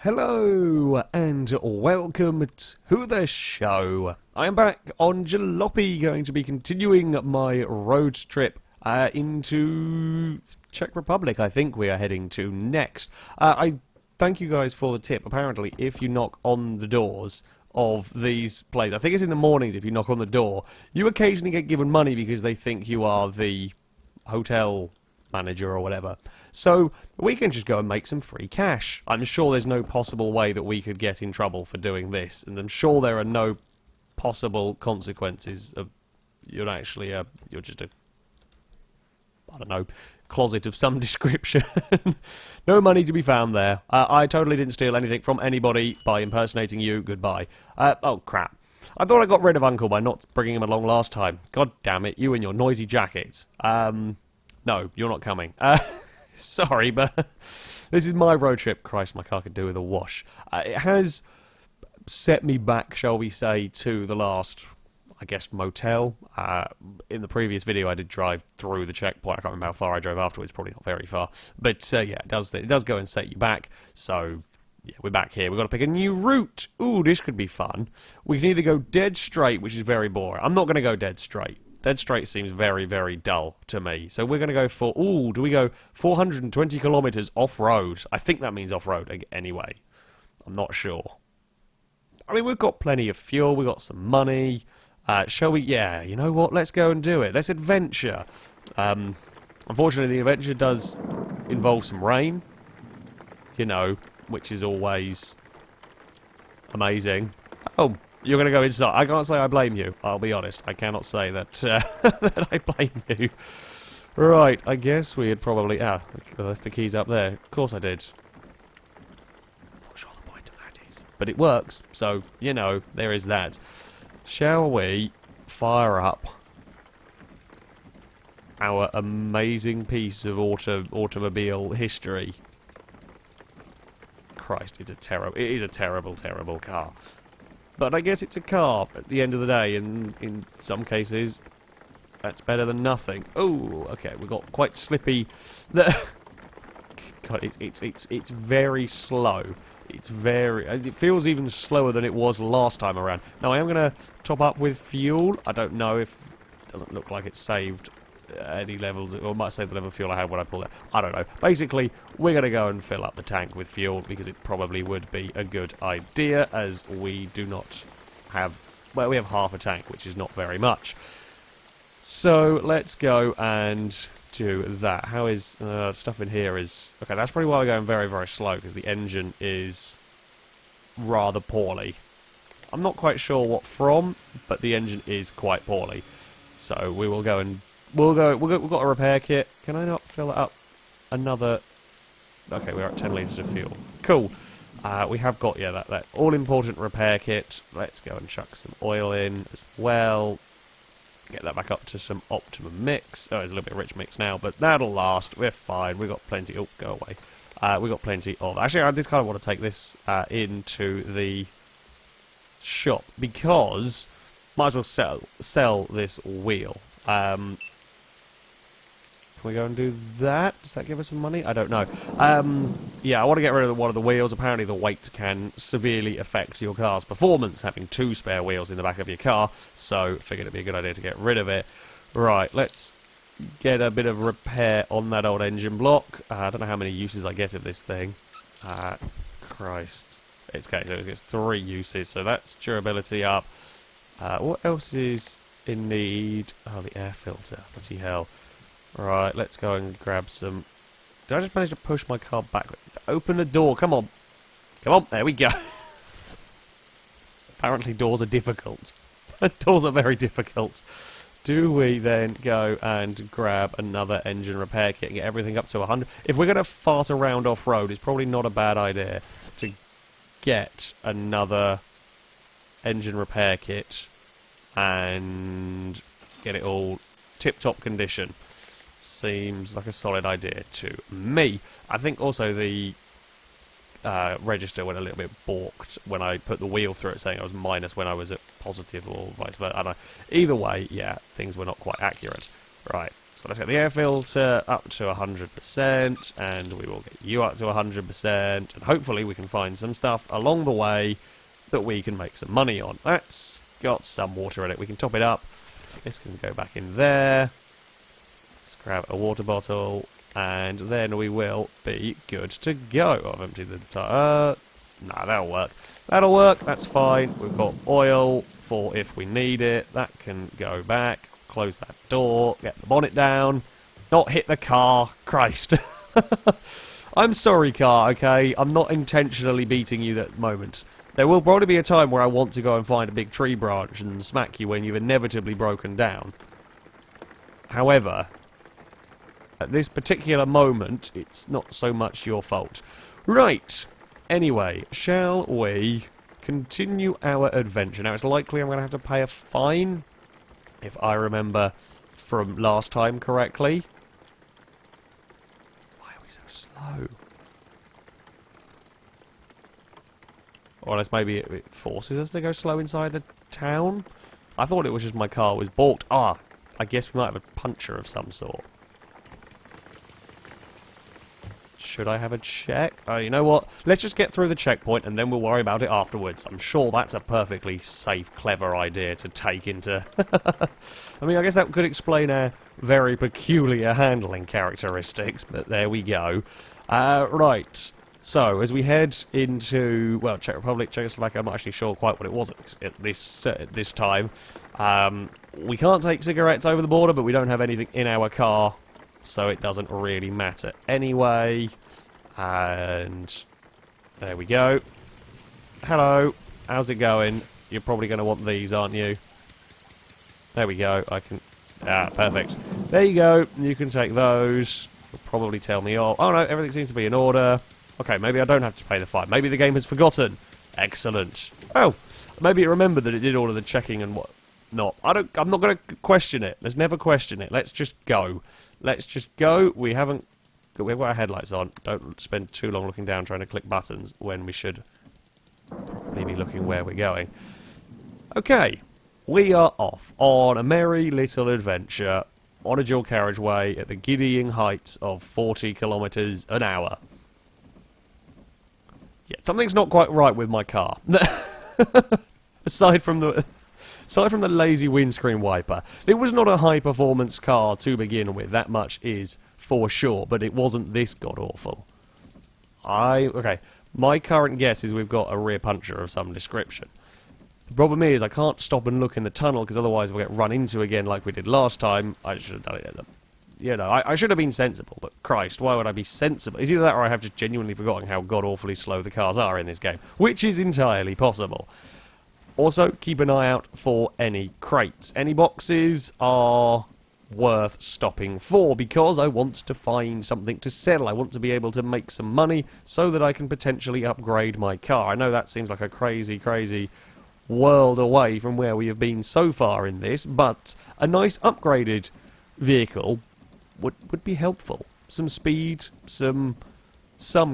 Hello and welcome to the show. I am back on Jalopy, going to be continuing my road trip into Czech Republic. I think we are heading to next. I thank you guys for the tip. Apparently, if you knock on the doors of these places, I think it's in the mornings, if you knock on the door, you occasionally get given money because they think you are the hotel manager or whatever. So we can just go and make some free cash. I'm sure there's no possible way that we could get in trouble for doing this, and I'm sure there are no possible consequences of you're just a, I don't know, closet of some description. No money to be found there. I totally didn't steal anything from anybody by impersonating you. Goodbye. Oh crap. I thought I got rid of Uncle by not bringing him along last time. God damn it, you and your noisy jackets. No, you're not coming. Sorry, but this is my road trip. Christ, my car could do with a wash. It has set me back, shall we say, to the last, I guess, motel. In the previous video, I did drive through the checkpoint. I can't remember how far I drove afterwards. Probably not very far. But yeah, it does go and set you back. So yeah, we're back here. We've got to pick a new route. Ooh, this could be fun. We can either go dead straight, which is very boring. I'm not going to go dead straight. Dead straight seems very, very dull to me. So we're going to go for, do we go 420 kilometres off-road? I think that means off-road anyway. I'm not sure. I mean, we've got plenty of fuel. We've got some money. Shall we? Yeah, you know what? Let's go and do it. Let's adventure. Unfortunately, the adventure does involve some rain. You know, which is always amazing. Oh, you're going to go inside. I can't say I blame you. I'll be honest. I cannot say that, that I blame you. Right, I guess we had probably... I left the keys up there. Of course I did. Not sure the point of that is. But it works, so, you know, there is that. Shall we fire up our amazing piece of automobile history? Christ, it is a terrible, terrible car. But I guess it's a car at the end of the day, and in some cases, that's better than nothing. Oh, okay, we got quite slippy. God, it's very slow. It feels even slower than it was last time around. Now I am gonna top up with fuel. I don't know if it doesn't look like it's saved any levels, or it might save the level of fuel I had when I pulled it. I don't know. Basically, we're going to go and fill up the tank with fuel because it probably would be a good idea, as we do not have... Well, we have half a tank, which is not very much. So, let's go and do that. How is... stuff in here is... Okay, that's probably why we're going very, very slow, because the engine is rather poorly. I'm not quite sure what from, but the engine is quite poorly. So, we will go and... We've got a repair kit. Can I not fill it up another... Okay, we're at 10 litres of fuel. Cool. We have got, yeah, that all-important repair kit. Let's go and chuck some oil in as well. Get that back up to some optimum mix. Oh, it's a little bit rich mix now, but that'll last. We're fine. We've got plenty... Oh, go away. We've got plenty of... Actually, I did kind of want to take this into the shop, because might as well sell this wheel. Can we go and do that? Does that give us some money? I don't know. Yeah, I want to get rid of one of the wheels. Apparently the weight can severely affect your car's performance, having 2 spare wheels in the back of your car. So, figured it'd be a good idea to get rid of it. Right, let's get a bit of repair on that old engine block. I don't know how many uses I get of this thing. Christ. It's okay, so it gets 3 uses, so that's durability up. What else is in need? Oh, the air filter. Bloody hell. Right, let's go and grab some... Did I just manage to push my car back? Open the door, come on. Come on, there we go. Apparently doors are difficult. Doors are very difficult. Do we then go and grab another engine repair kit and get everything up to 100? If we're going to fart around off-road, it's probably not a bad idea to get another engine repair kit and get it all tip-top condition. Seems like a solid idea to me. I think also the register went a little bit balked when I put the wheel through it, saying I was minus when I was at positive, or vice versa. I don't know. Either way, yeah, things were not quite accurate. Right, So let's get the air filter up to 100%, and we will get you up to 100%, and hopefully we can find some stuff along the way that we can make some money on. That's got some water in it. We can top it up. This can go back in there. Let's grab a water bottle, and then we will be good to go. I've emptied the tire. No, that'll work. That'll work. That's fine. We've got oil for if we need it. That can go back. Close that door. Get the bonnet down. Not hit the car. Christ. I'm sorry, car, okay? I'm not intentionally beating you at the moment. There will probably be a time where I want to go and find a big tree branch and smack you when you've inevitably broken down. However, at this particular moment, it's not so much your fault. Right. Anyway, shall we continue our adventure? Now, it's likely I'm going to have to pay a fine, if I remember from last time correctly. Why are we so slow? Or unless maybe it forces us to go slow inside the town? I thought it was just my car was balked. Ah, I guess we might have a puncture of some sort. Should I have a check? You know what? Let's just get through the checkpoint and then we'll worry about it afterwards. I'm sure that's a perfectly safe, clever idea to take into... I mean, I guess that could explain our very peculiar handling characteristics, but there we go. Right. So, as we head into, well, Czech Republic, Czechoslovakia, I'm not actually sure quite what it was at this time. We can't take cigarettes over the border, but we don't have anything in our car, so it doesn't really matter anyway. And there we go. Hello, how's it going? You're probably going to want these, aren't you? There we go, I can... Ah, perfect. There you go, you can take those. You'll probably tell me off. Oh no, everything seems to be in order. Okay, maybe I don't have to pay the fine. Maybe the game has forgotten. Excellent. Oh, maybe it remembered that it did all of the checking and what not. I'm not going to question it. Let's never question it. Let's just go. Let's just go. We've got our headlights on. Don't spend too long looking down trying to click buttons when we should probably be looking where we're going. Okay, we are off on a merry little adventure on a dual carriageway at the giddying heights of 40 kilometres an hour. Yeah, something's not quite right with my car. Aside from the lazy windscreen wiper. It was not a high-performance car to begin with, that much is for sure, but it wasn't this god-awful. Okay, my current guess is we've got a rear puncture of some description. The problem is I can't stop and look in the tunnel, because otherwise we'll get run into again like we did last time. I should have done it at the... You know, I should have been sensible, but Christ, why would I be sensible? It's either that or I have just genuinely forgotten how god-awfully slow the cars are in this game, which is entirely possible. Also, keep an eye out for any crates. Any boxes are worth stopping for, because I want to find something to sell. I want to be able to make some money so that I can potentially upgrade my car. I know that seems like a crazy, crazy world away from where we have been so far in this, but a nice upgraded vehicle would be helpful. Some speed, some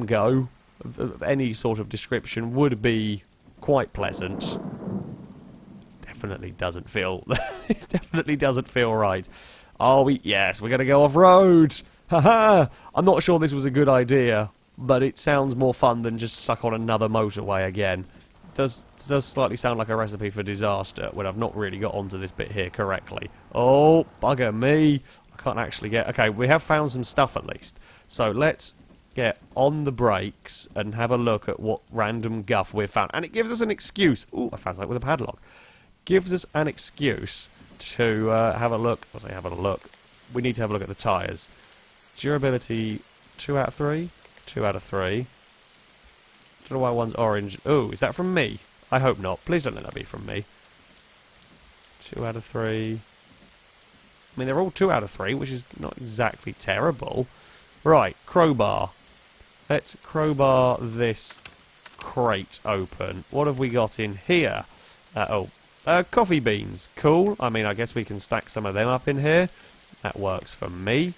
go of any sort of description would be quite pleasant. Definitely doesn't feel... it definitely doesn't feel right. Yes, we're going to go off-road! Haha! I'm not sure this was a good idea, but it sounds more fun than just stuck on another motorway again. It does slightly sound like a recipe for disaster when I've not really got onto this bit here correctly. Oh, bugger me! I can't actually get... Okay, we have found some stuff at least. So let's get on the brakes and have a look at what random guff we've found. And it gives us an excuse. Ooh, I found something with a padlock. Gives us an excuse to have a look. I say have a look. We need to have a look at the tyres. Durability 2 out of 3. 2 out of 3. Don't know why one's orange. Oh, is that from me? I hope not. Please don't let that be from me. 2 out of 3. I mean, they're all 2 out of 3, which is not exactly terrible. Right, crowbar. Let's crowbar this crate open. What have we got in here? Coffee beans. Cool. I mean, I guess we can stack some of them up in here. That works for me.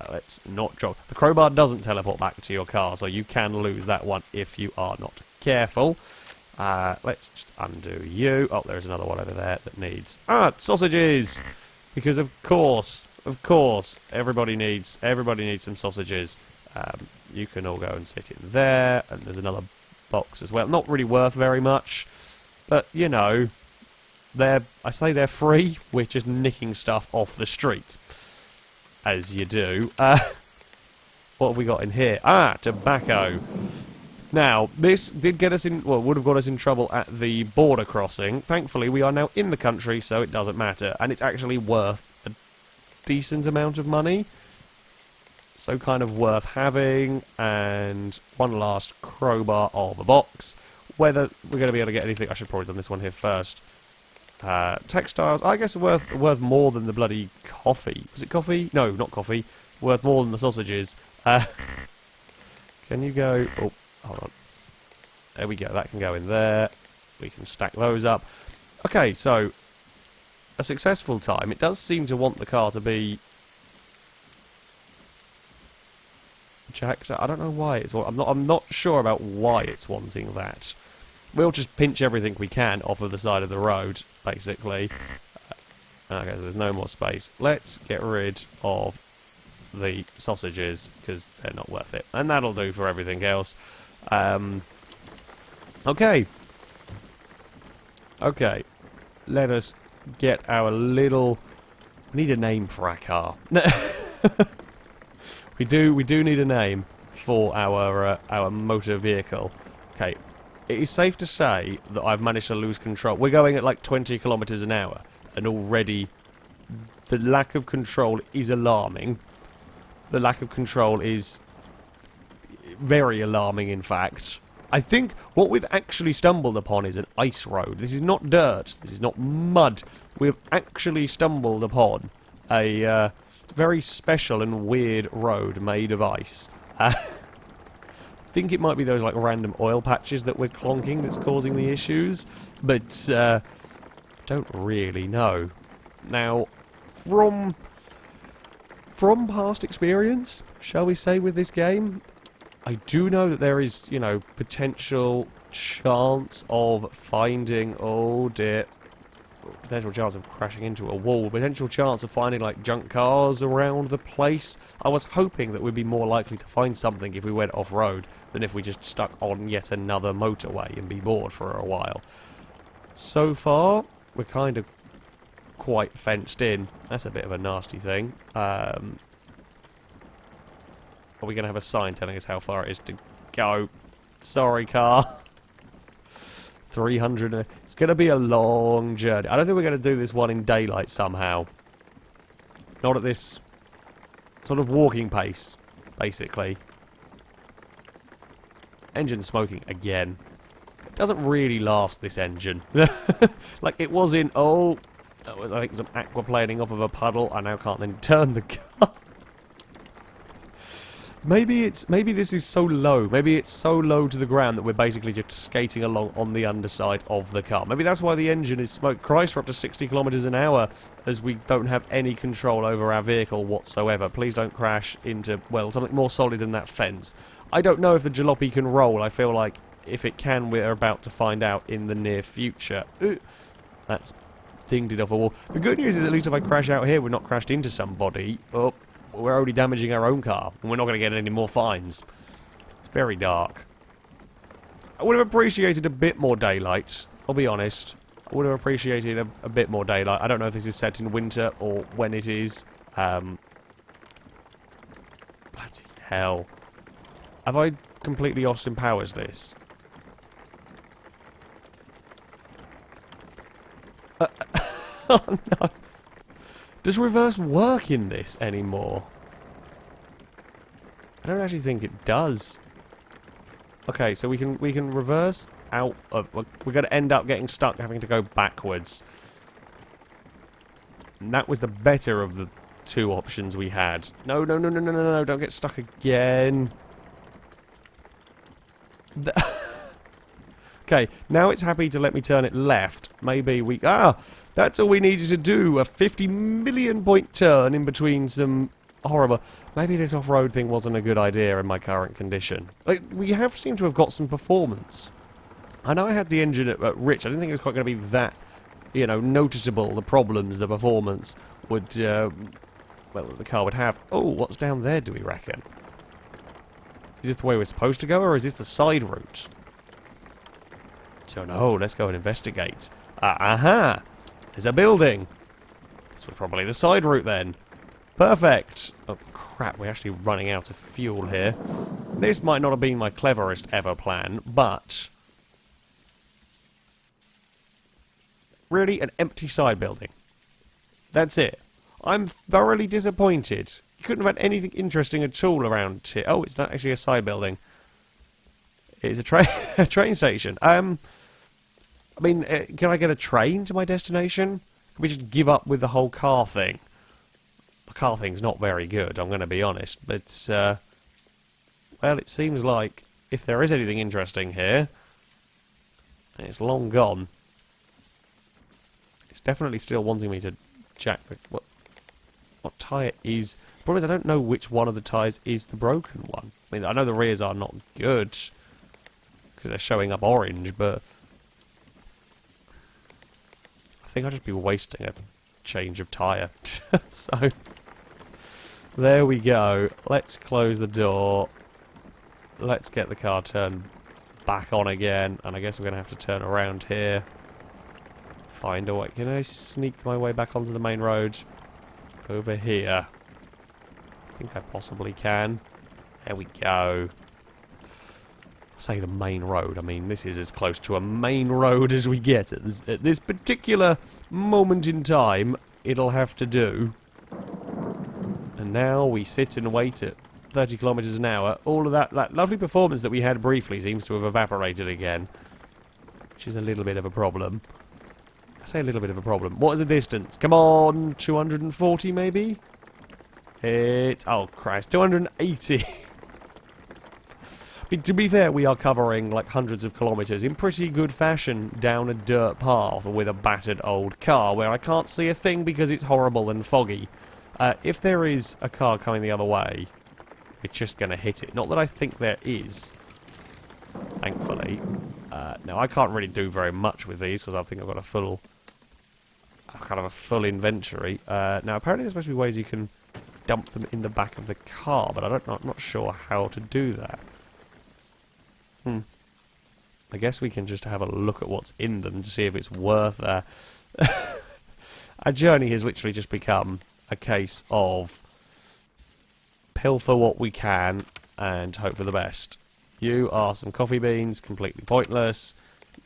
Let's not drop. The crowbar doesn't teleport back to your car, so you can lose that one if you are not careful. Let's just undo you. Oh, there's another one over there that needs... sausages! Because, of course, Of course, everybody needs some sausages. You can all go and sit in there, and there's another box as well. Not really worth very much, but you know, I say they're free. We're just nicking stuff off the street, as you do. What have we got in here? Ah, tobacco. Now, this did get us in, well, would have got us in trouble at the border crossing. Thankfully, we are now in the country, so it doesn't matter. And it's actually worth a decent amount of money. So kind of worth having. And one last crowbar of a box. Whether we're going to be able to get anything, I should probably have done this one here first. Textiles, I guess worth more than the bloody coffee. Was it coffee? No, not coffee. Worth more than the sausages. Can you go... Oh. Hold on. There we go. That can go in there. We can stack those up. Okay, so a successful time. It does seem to want the car to be jacked up. I don't know why it's. I'm not sure about why it's wanting that. We'll just pinch everything we can off of the side of the road, basically. Okay, so there's no more space. Let's get rid of the sausages because they're not worth it, and that'll do for everything else. Okay. Okay. Let us get our little... We need a name for our car. We do need a name for our motor vehicle. Okay. It is safe to say that I've managed to lose control. We're going at like 20 kilometers an hour, and already the lack of control is alarming. The lack of control is very alarming, in fact. I think what we've actually stumbled upon is an ice road. This is not dirt. This is not mud. We've actually stumbled upon a very special and weird road made of ice. I think it might be those like random oil patches that we're clonking that's causing the issues, but don't really know. Now, from past experience, shall we say, with this game, I do know that there is, you know, potential chance of finding, oh dear, potential chance of crashing into a wall, potential chance of finding, like, junk cars around the place. I was hoping that we'd be more likely to find something if we went off-road than if we just stuck on yet another motorway and be bored for a while. So far, we're kind of quite fenced in. That's a bit of a nasty thing. Are we going to have a sign telling us how far it is to go? Sorry, car. 300. It's going to be a long journey. I don't think we're going to do this one in daylight somehow. Not at this sort of walking pace, basically. Engine smoking again. It doesn't really last, this engine. Like it was in... Oh, that was, I think, some aquaplaning off of a puddle. I now can't then turn the car. Maybe this is so low. Maybe it's so low to the ground that we're basically just skating along on the underside of the car. Maybe that's why the engine is smoked. Christ, we're up to 60 kilometers an hour as we don't have any control over our vehicle whatsoever. Please don't crash into, well, something more solid than that fence. I don't know if the Jalopy can roll. I feel like if it can, we're about to find out in the near future. That's dinged it off a wall. The good news is at least if I crash out here, we're not crashed into somebody. Oh. We're already damaging our own car, and we're not going to get any more fines. It's very dark. I would have appreciated a bit more daylight, I'll be honest. I would have appreciated a bit more daylight. I don't know if this is set in winter or when it is. Bloody hell. Have I completely Austin Powers this? Oh no. Does reverse work in this anymore? I don't actually think it does. Okay, so we can reverse out of... We're going to end up getting stuck having to go backwards. And that was the better of the two options we had. No, no, no, no, no, no, no, don't get stuck again. Okay, now it's happy to let me turn it left. Maybe we... Ah! That's all we needed to do. A 50 million point turn in between some horrible... Maybe this off-road thing wasn't a good idea in my current condition. Like, we have seemed to have got some performance. I know I had the engine at rich. I didn't think it was quite going to be that, you know, noticeable, the problems, the performance would well, the car would have. Oh, what's down there, do we reckon? Is this the way we're supposed to go, or is this the side route? Don't know. Let's go and investigate. Aha! There's a building. This was probably the side route then. Perfect. Oh, crap. We're actually running out of fuel here. This might not have been my cleverest ever plan, but... really, an empty side building. That's it. I'm thoroughly disappointed. You couldn't have had anything interesting at all around here. Oh, it's not actually a side building. It's a, a train station. I mean, can I get a train to my destination? Can we just give up with the whole car thing? The car thing's not very good, I'm going to be honest. But, well, it seems like if there is anything interesting here, it's long gone. It's definitely still wanting me to jack the... What tyre is... The problem is I don't know which one of the tyres is the broken one. I mean, I know the rears are not good, because they're showing up orange, but... I think I'd just be wasting a change of tyre. So, there we go. Let's close the door. Let's get the car turned back on again, and I guess we're going to have to turn around here. Find a way. Can I sneak my way back onto the main road? Over here. I think I possibly can. There we go. I say the main road. I mean, this is as close to a main road as we get at this particular moment in time. It'll have to do. And now we sit and wait at 30 kilometers an hour. All of that lovely performance that we had briefly seems to have evaporated again, which is a little bit of a problem. I say a little bit of a problem. What is the distance? Come on, 240 maybe? Oh Christ, 280. I mean, to be fair, we are covering like hundreds of kilometres in pretty good fashion down a dirt path with a battered old car where I can't see a thing because it's horrible and foggy. If there is a car coming the other way, it's just going to hit it. Not that I think there is, thankfully. Now, I can't really do very much with these because I think I've got a full... kind of a full inventory. Now, apparently there's supposed to be ways you can dump them in the back of the car, but I'm not sure how to do that. I guess we can just have a look at what's in them to see if it's worth... Our journey has literally just become a case of pilfer what we can and hope for the best. You are some coffee beans, completely pointless.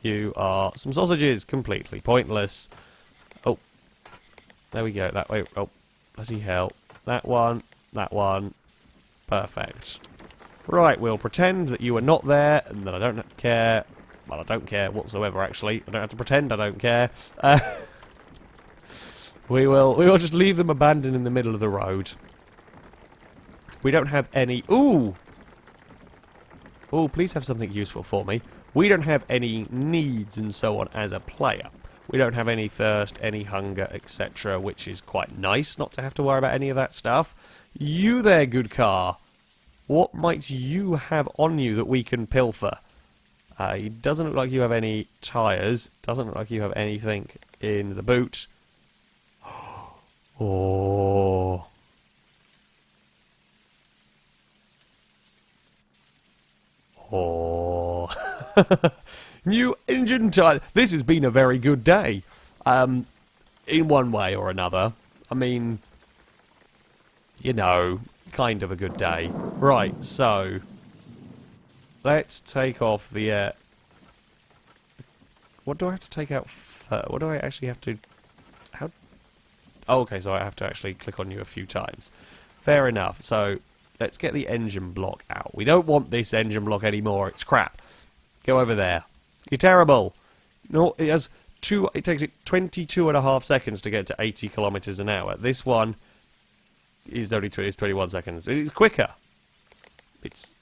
You are some sausages, completely pointless. Oh, there we go, that way. Oh, bloody hell. That one, perfect. Right, we'll pretend that you are not there and that I don't care. Well, I don't care whatsoever, actually. I don't have to pretend I don't care. We will just leave them abandoned in the middle of the road. We don't have any... Ooh! Oh, please have something useful for me. We don't have any needs and so on as a player. We don't have any thirst, any hunger, etc., which is quite nice not to have to worry about any of that stuff. You there, good car. What might you have on you that we can pilfer? It doesn't look like you have any tyres. Doesn't look like you have anything in the boot. Oh... Oh, new engine tyre. This has been a very good day, in one way or another. I mean, you know, kind of a good day. Right, so let's take off the. What do I have to take out first? What do I actually have to? How? Oh, okay, so I have to actually click on you a few times. Fair enough. So. Let's get the engine block out. We don't want this engine block anymore. It's crap. Go over there. You're terrible. No, it has it takes it 22.5 seconds to get to 80 kilometers an hour. This one is only 21 seconds. It's quicker. It's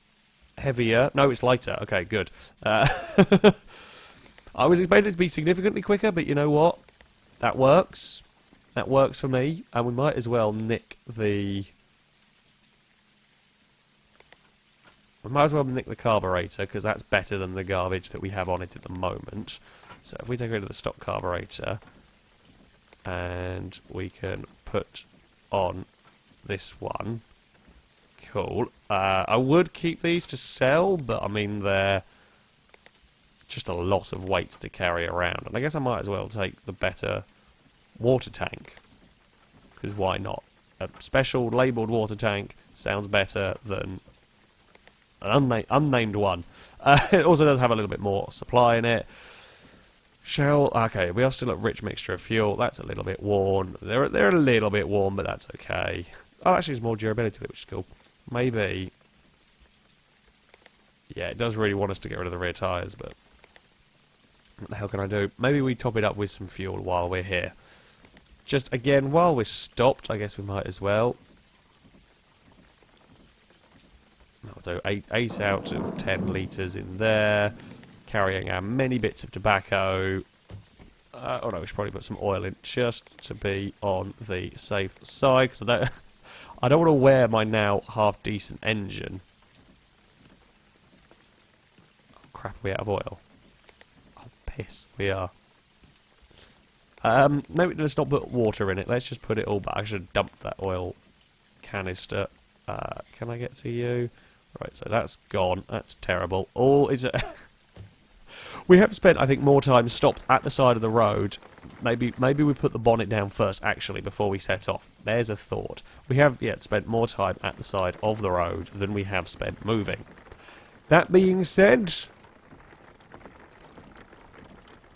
heavier. No, it's lighter. Okay, good. I was expecting it to be significantly quicker, but you know what? That works. That works for me. And we might as well nick the... We might as well nick the carburetor, because that's better than the garbage that we have on it at the moment. So if we take rid of the stock carburetor, and we can put on this one. Cool. I would keep these to sell, but I mean they're just a lot of weights to carry around. And I guess I might as well take the better water tank. Because why not? A special labelled water tank sounds better than an unnamed one. It also does have a little bit more supply in it. Okay, we are still at rich mixture of fuel. That's a little bit worn. They're a little bit worn, but that's okay. Oh, actually, there's more durability to it, which is cool. Maybe. Yeah, it does really want us to get rid of the rear tyres, but what the hell can I do? Maybe we top it up with some fuel while we're here. Just, again, while we're stopped, I guess we might as well. I'll do 8 out of 10 litres in there. Carrying our many bits of tobacco. Oh no, we should probably put some oil in just to be on the safe side, because I don't want to wear my now half-decent engine. Oh, crap, are we out of oil? Oh, piss, we are. Maybe let's not put water in it, let's just put it all back. I should have dumped that oil canister. Can I get to you? Right, so that's gone, that's terrible. All is a... We have spent, I think, more time stopped at the side of the road. Maybe we put the bonnet down first, actually, before we set off. There's a thought. We have yet spent more time at the side of the road than we have spent moving. That being said,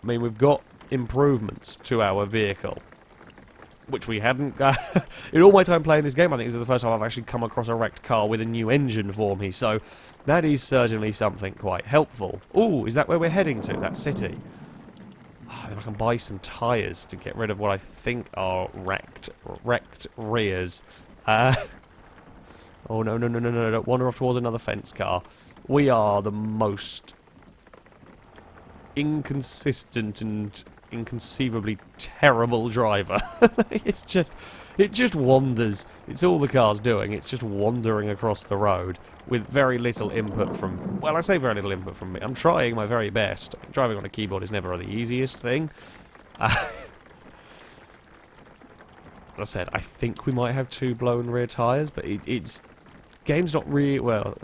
I mean, we've got improvements to our vehicle, which we hadn't... in all my time playing this game, I think this is the first time I've actually come across a wrecked car with a new engine for me, so that is certainly something quite helpful. Ooh, is that where we're heading to, that city? Oh, then I can buy some tyres to get rid of what I think are wrecked rears. Oh, no, don't wander off towards another fence car. We are the most inconsistent and inconceivably terrible driver. It just wanders. It's all the car's doing. It's just wandering across the road with very little input from... Well, I say very little input from me. I'm trying my very best. Driving on a keyboard is never the easiest thing. As I said, I think we might have 2 blown rear tyres, but it's... Game's not really... Well...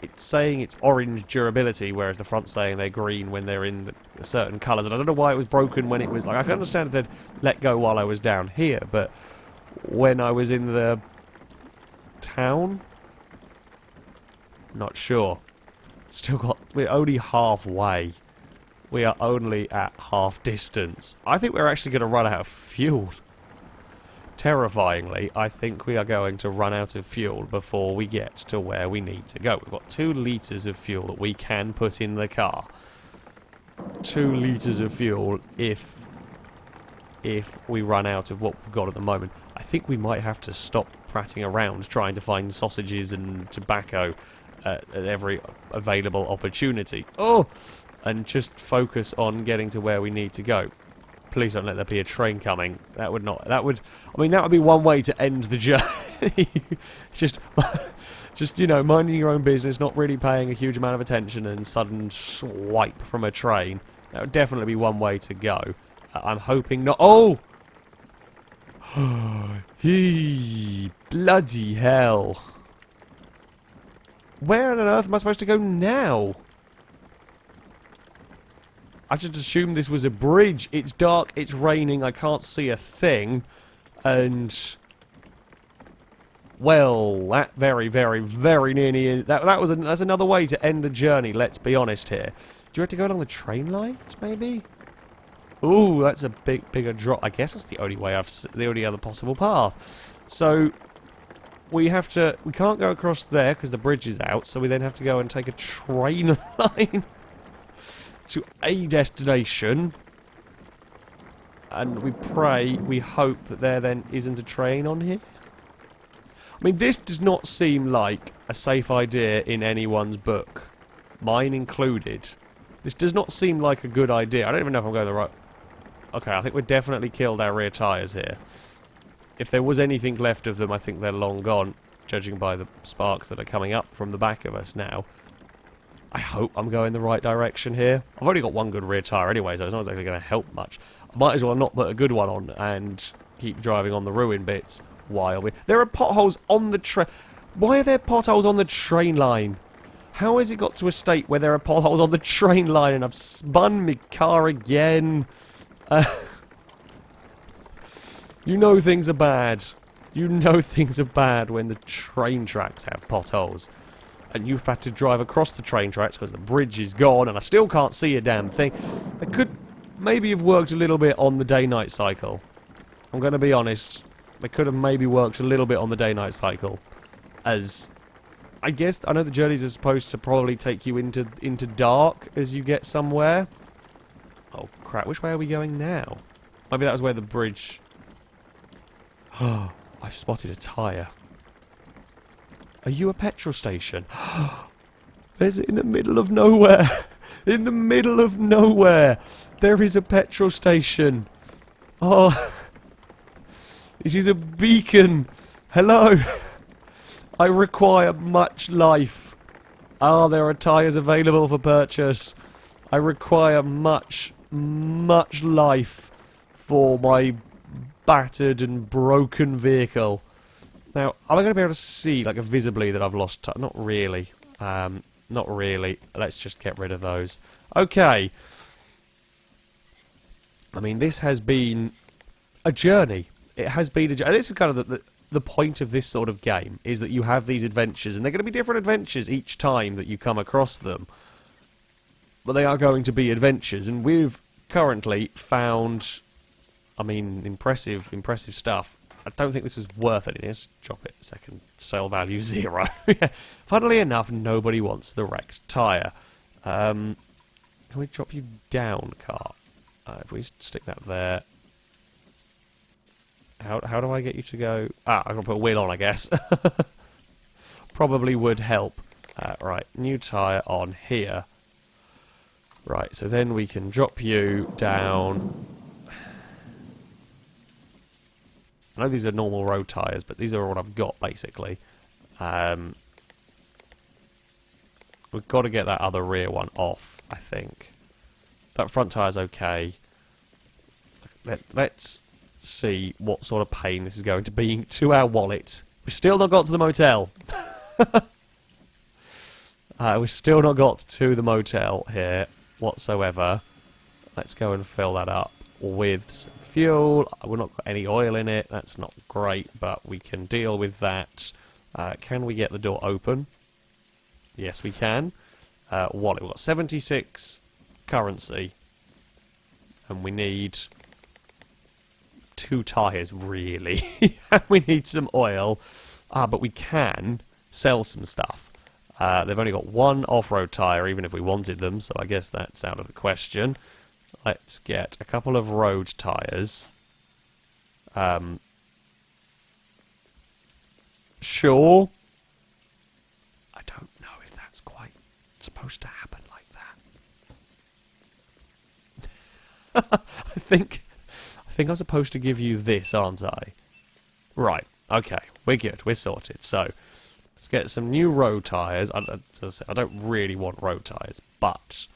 It's saying it's orange durability, whereas the front's saying they're green when they're in certain colours. And I don't know why it was broken when it was... Like, I can understand if they'd let go while I was down here, but when I was in the town? Not sure. Still got... We're only halfway. We are only at half distance. I think we're actually going to run out of fuel. Terrifyingly, I think we are going to run out of fuel before we get to where we need to go. We've got 2 litres of fuel that we can put in the car. 2 litres of fuel if we run out of what we've got at the moment. I think we might have to stop prattling around trying to find sausages and tobacco at every available opportunity. Oh! And just focus on getting to where we need to go. Please don't let there be a train coming. That would not... That would... I mean, that would be one way to end the journey. just, you know, minding your own business, not really paying a huge amount of attention, and sudden swipe from a train. That would definitely be one way to go. I'm hoping not... Oh! Bloody hell. Where on earth am I supposed to go now? I just assumed this was a bridge. It's dark, it's raining, I can't see a thing. And... Well, that very, very, very nearly... That's another way to end the journey, let's be honest here. Do you have to go along the train lines, maybe? Ooh, that's a bigger drop. I guess that's the only way the only other possible path. So... We can't go across there because the bridge is out, so we then have to go and take a train line to a destination, and we hope that there then isn't a train on here. I mean, this does not seem like a safe idea in anyone's book, mine included. This does not seem like a good idea. I don't even know if I'm going the right... Okay, I think we definitely killed our rear tyres here. If there was anything left of them, I think they're long gone, judging by the sparks that are coming up from the back of us now. I hope I'm going the right direction here. I've only got 1 good rear tyre anyway, so it's not exactly going to help much. I might as well not put a good one on and keep driving on the ruined bits while we... There are potholes on the train... Why are there potholes on the train line? How has it got to a state where there are potholes on the train line and I've spun my car again? You know things are bad. You know things are bad when the train tracks have potholes. And you've had to drive across the train tracks because the bridge is gone and I still can't see a damn thing. They could maybe have worked a little bit on the day-night cycle. I'm going to be honest. They could have maybe worked a little bit on the day-night cycle. As... I guess, I know the journeys are supposed to probably take you into dark as you get somewhere. Oh, crap. Which way are we going now? Maybe that was where the bridge... Oh, I've spotted a tyre. Are you a petrol station? There's in the middle of nowhere. In the middle of nowhere. There is a petrol station. Oh. It is a beacon. Hello. I require much life. Ah, there are tyres available for purchase. I require much life for my battered and broken vehicle. Now, am I going to be able to see, like, visibly that I've lost time? Not really. Not really. Let's just get rid of those. Okay. I mean, this has been a journey. It has been a journey. This is kind of the point of this sort of game, is that you have these adventures, and they're going to be different adventures each time that you come across them. But they are going to be adventures, and we've currently found, I mean, impressive stuff. I don't think this is worth it. Let's drop it a second. Sale value 0. Funnily enough, nobody wants the wrecked tyre. Can we drop you down, car? If we stick that there. How do I get you to go? Ah, I'm going to put a wheel on, I guess. Probably would help. Right, new tyre on here. Right, so then we can drop you down. I know these are normal road tyres, but these are what I've got, basically. We've got to get that other rear one off, I think. That front tyre's okay. Let's see what sort of pain this is going to be to our wallet. We've still not got to the motel. We've still not got to the motel here whatsoever. Let's go and fill that up with some fuel. We've not got any oil in it. That's not great, but we can deal with that. Can we get the door open? Yes, we can. Wallet. We've got 76 currency. And we need 2 tyres, really. And we need some oil. But we can sell some stuff. They've only got 1 off-road tyre, even if we wanted them, so I guess that's out of the question. Let's get a couple of road tyres. Sure. I don't know if that's quite supposed to happen like that. I think I'm supposed to give you this, aren't I? Right. Okay. We're good. We're sorted. So, let's get some new road tyres. I don't really want road tyres, but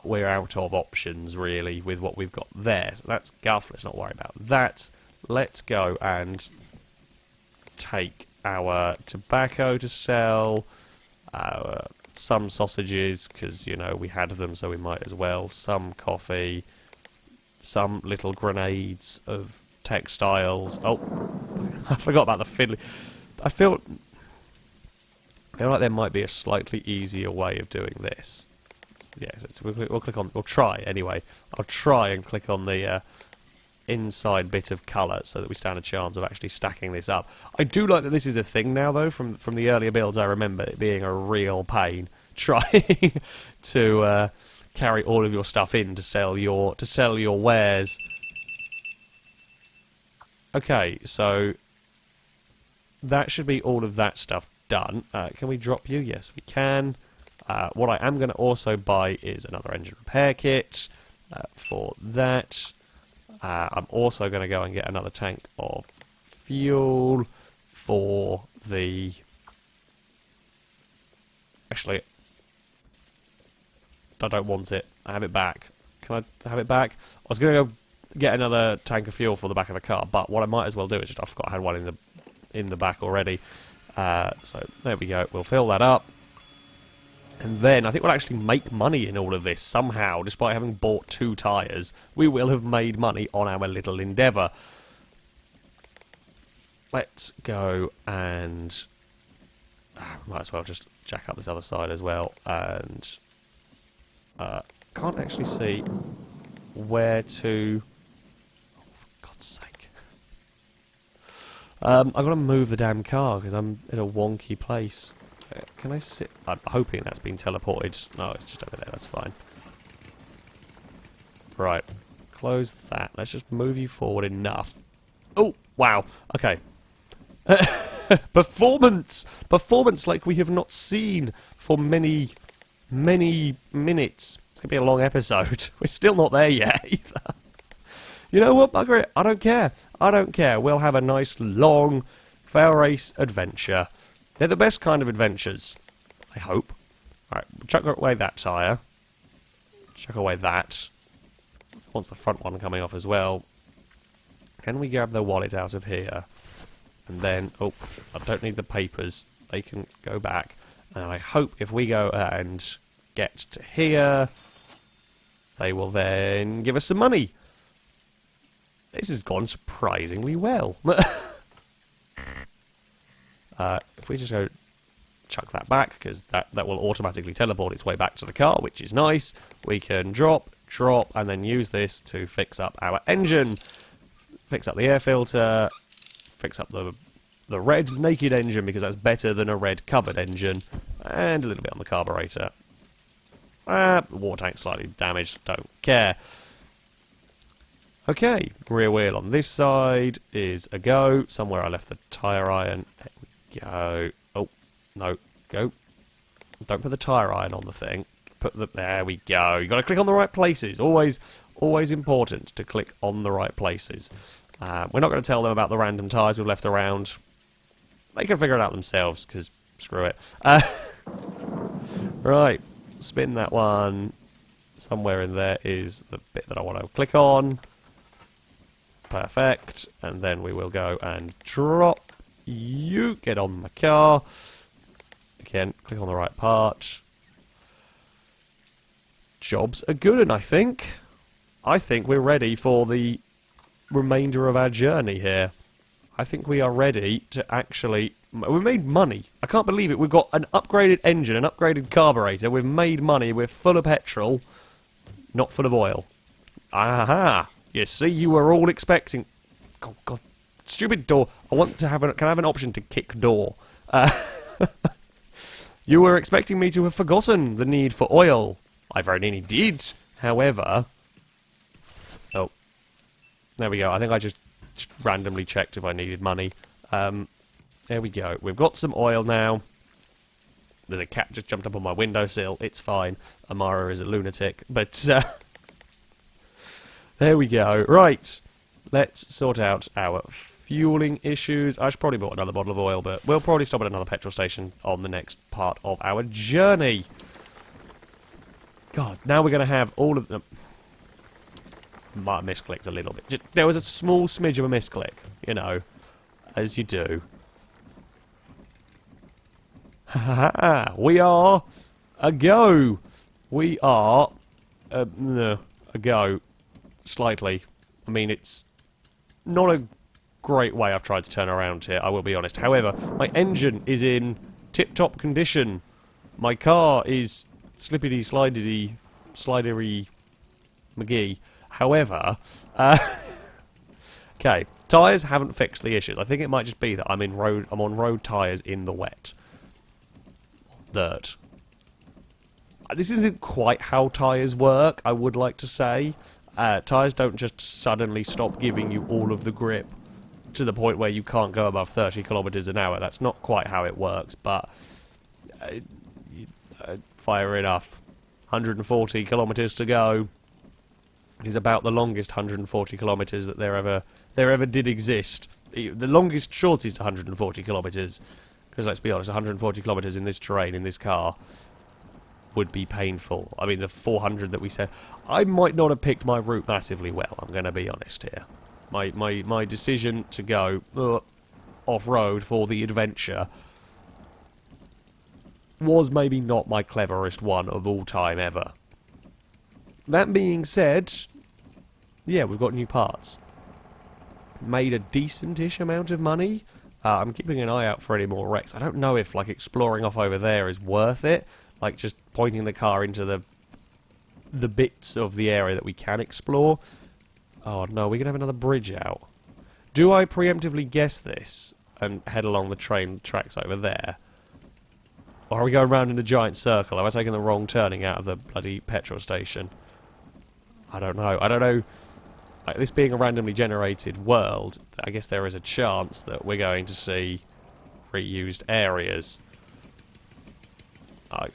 we're out of options, really, with what we've got there. So that's guff. Let's not worry about that. Let's go and take our tobacco to sell, some sausages, because, you know, we had them, so we might as well, some coffee, some little grenades of textiles. Oh, I forgot about the fiddly. I feel like there might be a slightly easier way of doing this. Yeah, so we'll click on. We'll try anyway. I'll try and click on the inside bit of colour so that we stand a chance of actually stacking this up. I do like that this is a thing now, though. From the earlier builds, I remember it being a real pain trying to carry all of your stuff in to sell your wares. Okay, so that should be all of that stuff done. Can we drop you? Yes, we can. What I am going to also buy is another engine repair kit for that. I'm also going to go and get another tank of fuel for the... Actually, I don't want it. I have it back. Can I have it back? I was going to go get another tank of fuel for the back of the car, but what I might as well do is just, I forgot I had one in the back already. So there we go. We'll fill that up. And then I think we'll actually make money in all of this somehow. Despite having bought 2 tyres, we will have made money on our little endeavour. Let's go and... might as well just jack up this other side as well. And... can't actually see where to... Oh, for God's sake. I've got to move the damn car because I'm in a wonky place. Can I sit? I'm hoping that's been teleported. No, it's just over there. That's fine. Right. Close that. Let's just move you forward enough. Oh, wow. Okay. Performance! Performance like we have not seen for many, many minutes. It's going to be a long episode. We're still not there yet, either. You know what, bugger it. I don't care. I don't care. We'll have a nice, long FailRace adventure. They're the best kind of adventures, I hope. Alright, chuck away that tyre. Chuck away that. Wants the front one coming off as well. Can we grab the wallet out of here? And then, oh, I don't need the papers. They can go back. And I hope if we go and get to here, they will then give us some money. This has gone surprisingly well. If we just go chuck that back, because that will automatically teleport its way back to the car, which is nice. We can drop, and then use this to fix up our engine. Fix up the air filter. Fix up the red naked engine, because that's better than a red covered engine. And a little bit on the carburetor. The water tank slightly damaged, don't care. Okay, rear wheel on this side is a go. Somewhere I left the tyre iron. Go. Oh, no. Go. Don't put the tyre iron on the thing. There we go. You've got to click on the right places. Always important to click on the right places. We're not going to tell them about the random tyres we've left around. They can figure it out themselves, because screw it. Right. Spin that one. Somewhere in there is the bit that I want to click on. Perfect. And then we will go and drop. You get on the car. Again, click on the right part. Jobs are good, and I think we're ready for the remainder of our journey here. I think we are ready to actually... We made money. I can't believe it. We've got an upgraded engine, an upgraded carburetor. We've made money. We're full of petrol. Not full of oil. Aha! You see, you were all expecting... Oh, God. Stupid door. I want to have can I have an option to kick door? You were expecting me to have forgotten the need for oil. I very nearly did. However... Oh. There we go. I think I just randomly checked if I needed money. There we go. We've got some oil now. The cat just jumped up on my windowsill. It's fine. Amara is a lunatic. But, there we go. Right. Let's sort out our fueling issues. I should probably bought another bottle of oil, but we'll probably stop at another petrol station on the next part of our journey. God, now we're going to have all of them. Might have misclicked a little bit. There was a small smidge of a misclick, you know, as you do. Ha ha ha! We are a go. We are a go. Slightly. I mean, it's not a great way I've tried to turn around here, I will be honest. However, my engine is in tip-top condition. My car is slippity, slidery McGee. However, okay, tyres haven't fixed the issues. I think it might just be that I'm on road tyres in the wet. Dirt. This isn't quite how tyres work, I would like to say. Tyres don't just suddenly stop giving you all of the grip to the point where you can't go above 30 kilometers an hour. That's not quite how it works, but fire enough. 140 kilometers to go is about the longest 140 kilometers that there ever did exist. The longest shortest 140 kilometers, because let's be honest, 140 kilometers in this terrain, in this car, would be painful. I mean, the 400 that we said, I might not have picked my route massively well, I'm going to be honest here. My decision to go off-road for the adventure was maybe not my cleverest one of all time ever. That being said, yeah, we've got new parts. Made a decent-ish amount of money. I'm keeping an eye out for any more wrecks. I don't know if, like, exploring off over there is worth it. Like, just pointing the car into the bits of the area that we can explore. Oh, no, we could have another bridge out. Do I preemptively guess this and head along the train tracks over there? Or are we going round in a giant circle? Am I taking the wrong turning out of the bloody petrol station? I don't know. I don't know. Like, this being a randomly generated world, I guess there is a chance that we're going to see reused areas.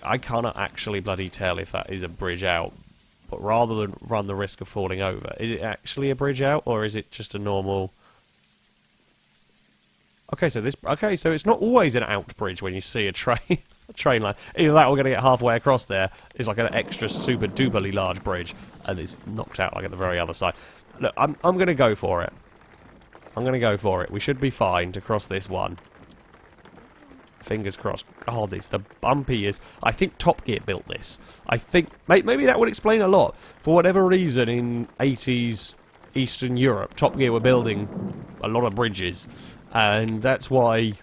I cannot actually bloody tell if that is a bridge out. But rather than run the risk of falling over, is it actually a bridge out, or is it just a normal... Okay, so it's not always an out bridge when you see a train line. Either that or we're going to get halfway across there. It's like an extra super duperly large bridge, and it's knocked out like at the very other side. Look, I'm going to go for it. I'm going to go for it. We should be fine to cross this one. Fingers crossed. Oh, this, the bumpy is... I think Top Gear built this. I think... Maybe that would explain a lot. For whatever reason, in 80s Eastern Europe, Top Gear were building a lot of bridges. And that's why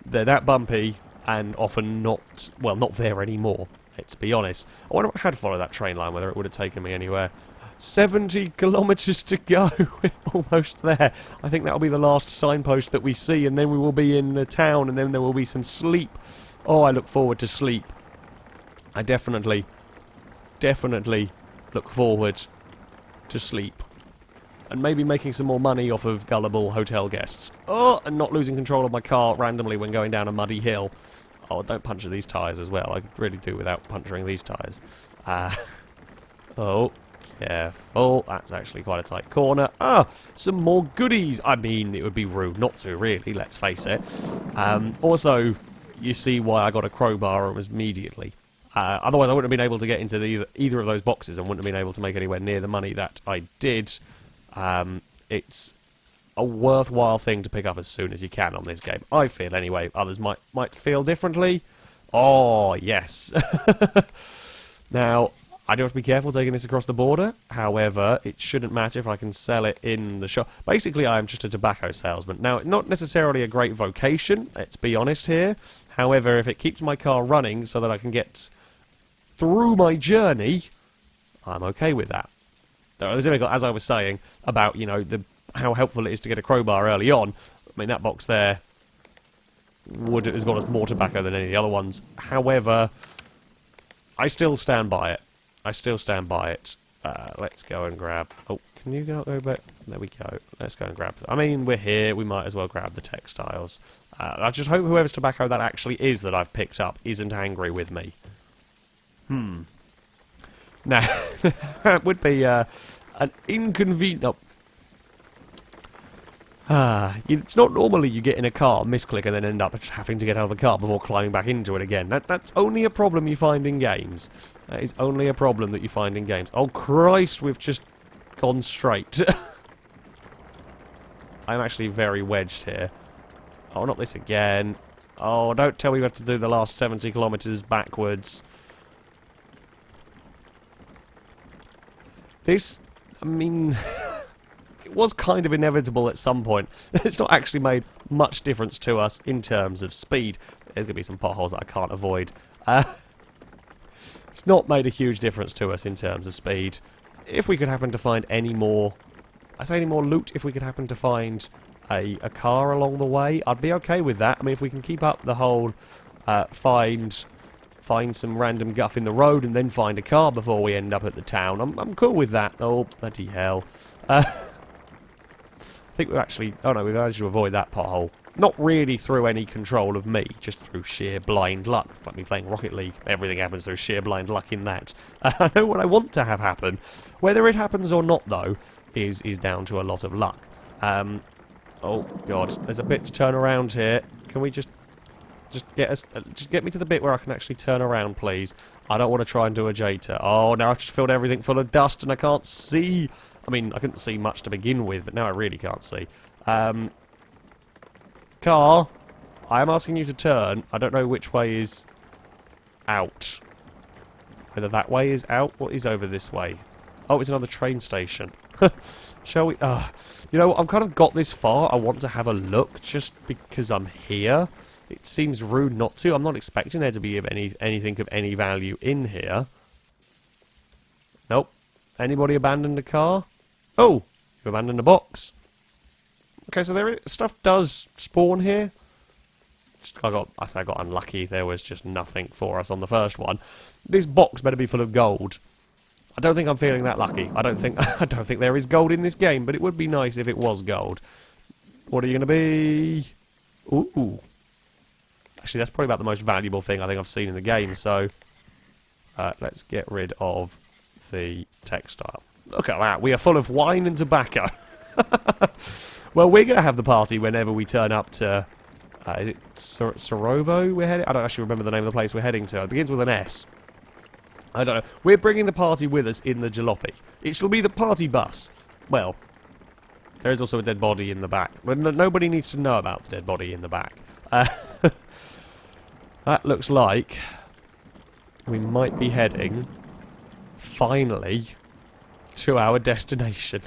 they're that bumpy and often not... Well, not there anymore. Let's be honest. I wonder if I had followed that train line, whether it would have taken me anywhere. 70 kilometres to go. We're almost there. I think that'll be the last signpost that we see, and then we will be in the town, and then there will be some sleep. Oh, I look forward to sleep. I definitely look forward to sleep. And maybe making some more money off of gullible hotel guests. Oh, and not losing control of my car randomly when going down a muddy hill. Oh, don't puncture these tyres as well. I could really do without puncturing these tyres. Oh. Careful, that's actually quite a tight corner. Ah, some more goodies. I mean, it would be rude not to, really, let's face it. Also, you see why I got a crowbar almost immediately. Otherwise, I wouldn't have been able to get into either of those boxes and wouldn't have been able to make anywhere near the money that I did. It's a worthwhile thing to pick up as soon as you can on this game. I feel, anyway. Others might feel differently. Oh, yes. Now... I do have to be careful taking this across the border. However, it shouldn't matter if I can sell it in the shop. Basically, I am just a tobacco salesman. Now, not necessarily a great vocation, let's be honest here. However, if it keeps my car running so that I can get through my journey, I'm okay with that. As I was saying about, you know, how helpful it is to get a crowbar early on. I mean, that box there has got us more tobacco than any of the other ones. However, I still stand by it. Let's go and grab... Oh, can you go back? There we go. Let's go and grab... I mean, we're here. We might as well grab the textiles. I just hope whoever's tobacco that actually is that I've picked up isn't angry with me. Now, that would be an inconvenient... it's not normally you get in a car, misclick, and then end up having to get out of the car before climbing back into it again. That's only a problem you find in games. That is only a problem that you find in games. Oh, Christ, we've just gone straight. I'm actually very wedged here. Oh, not this again. Oh, don't tell me we have to do the last 70 kilometres backwards. This, I mean... It was kind of inevitable at some point. It's not actually made much difference to us in terms of speed. There's going to be some potholes that I can't avoid. It's not made a huge difference to us in terms of speed. If we could happen to find any more... I say any more loot, if we could happen to find a car along the way, I'd be okay with that. I mean, if we can keep up the whole find some random guff in the road and then find a car before we end up at the town, I'm cool with that. Oh, bloody hell. I think we've actually... Oh no, we've managed to avoid that pothole. Not really through any control of me, just through sheer blind luck. Like me playing Rocket League, everything happens through sheer blind luck in that. I know what I want to have happen. Whether it happens or not, though, is down to a lot of luck. Oh, God. There's a bit to turn around here. Can we just... Just get me to the bit where I can actually turn around, please. I don't want to try and do a Jata. Oh, now I've just filled everything full of dust and I can't see. I mean, I couldn't see much to begin with, but now I really can't see. Car, I am asking you to turn. I don't know which way is out. Whether that way is out, what is over this way? Oh, it's another train station. Shall we? You know, I've kind of got this far. I want to have a look just because I'm here. It seems rude not to. I'm not expecting there to be anything of any value in here. Nope. Anybody abandoned a car? Oh, you abandoned a box. Okay, so stuff does spawn here. I got unlucky. There was just nothing for us on the first one. This box better be full of gold. I don't think I'm feeling that lucky. I don't think there is gold in this game, but it would be nice if it was gold. What are you going to be? Ooh. Actually, that's probably about the most valuable thing I think I've seen in the game, so let's get rid of the textile. Look at that. We are full of wine and tobacco. Well, we're going to have the party whenever we turn up to... is it Sarajevo we're heading? I don't actually remember the name of the place we're heading to. It begins with an S. I don't know. We're bringing the party with us in the Jalopy. It shall be the party bus. Well, there is also a dead body in the back. But nobody needs to know about the dead body in the back. That looks like we might be heading, finally, to our destination.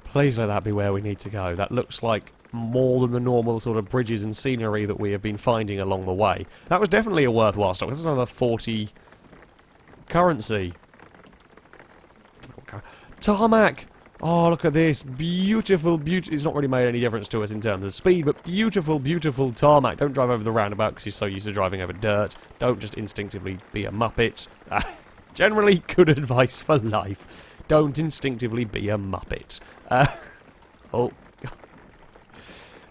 Please let that be where we need to go. That looks like more than the normal sort of bridges and scenery that we have been finding along the way. That was definitely a worthwhile stop. This is another 40 currency. Tarmac! Oh, look at this. Beautiful, it's not really made any difference to us in terms of speed, but beautiful, beautiful tarmac. Don't drive over the roundabout because you're so used to driving over dirt. Don't just instinctively be a muppet. Generally, good advice for life. Don't instinctively be a muppet. Oh.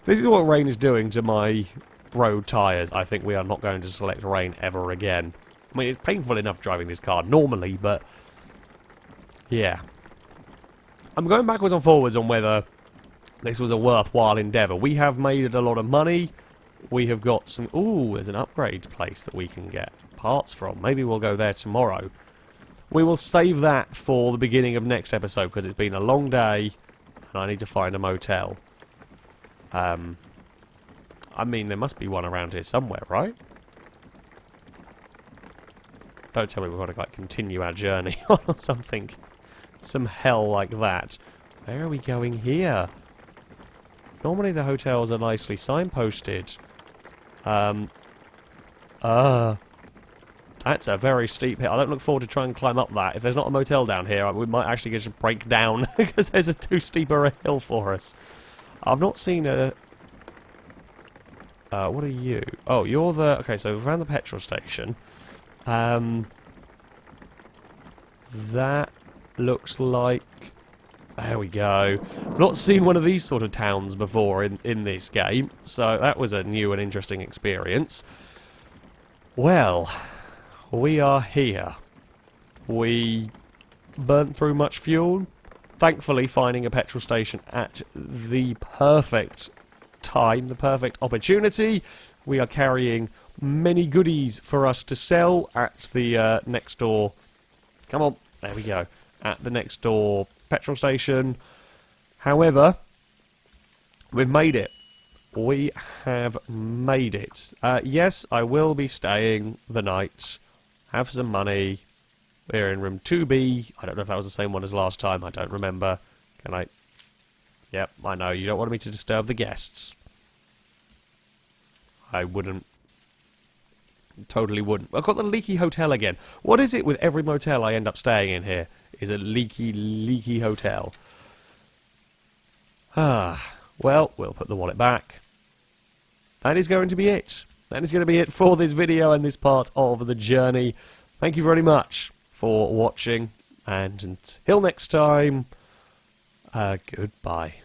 This is what rain is doing to my road tyres. I think we are not going to select rain ever again. I mean, it's painful enough driving this car normally, but... yeah. I'm going backwards and forwards on whether this was a worthwhile endeavour. We have made a lot of money. We have got some... ooh, there's an upgrade place that we can get parts from. Maybe we'll go there tomorrow. We will save that for the beginning of next episode, because it's been a long day, and I need to find a motel. I mean, there must be one around here somewhere, right? Don't tell me we've got to, like, continue our journey or something. Some hell like that. Where are we going here? Normally the hotels are nicely signposted. That's a very steep hill. I don't look forward to trying to climb up that. If there's not a motel down here, we might actually just break down because there's a too steep a hill for us. I've not seen a... what are you? Oh, you're the... okay, so around the petrol station. That looks like... there we go. I've not seen one of these sort of towns before in this game, so that was a new and interesting experience. Well, we are here. We burnt through much fuel. Thankfully, finding a petrol station at the perfect time, the perfect opportunity. We are carrying many goodies for us to sell at the next door. Come on, there we go. At the next door petrol station. However, we've made it. We have made it. Yes, I will be staying the night. Have some money. We're in room 2B. I don't know if that was the same one as last time. I don't remember. Can I... yep, I know. You don't want me to disturb the guests. I wouldn't. Totally wouldn't. I've got the leaky hotel again. What is it with every motel I end up staying in here? Is a leaky hotel. Well, we'll put the wallet back. That is going to be it. That is going to be it for this video and this part of the journey. Thank you very much for watching, and until next time, goodbye.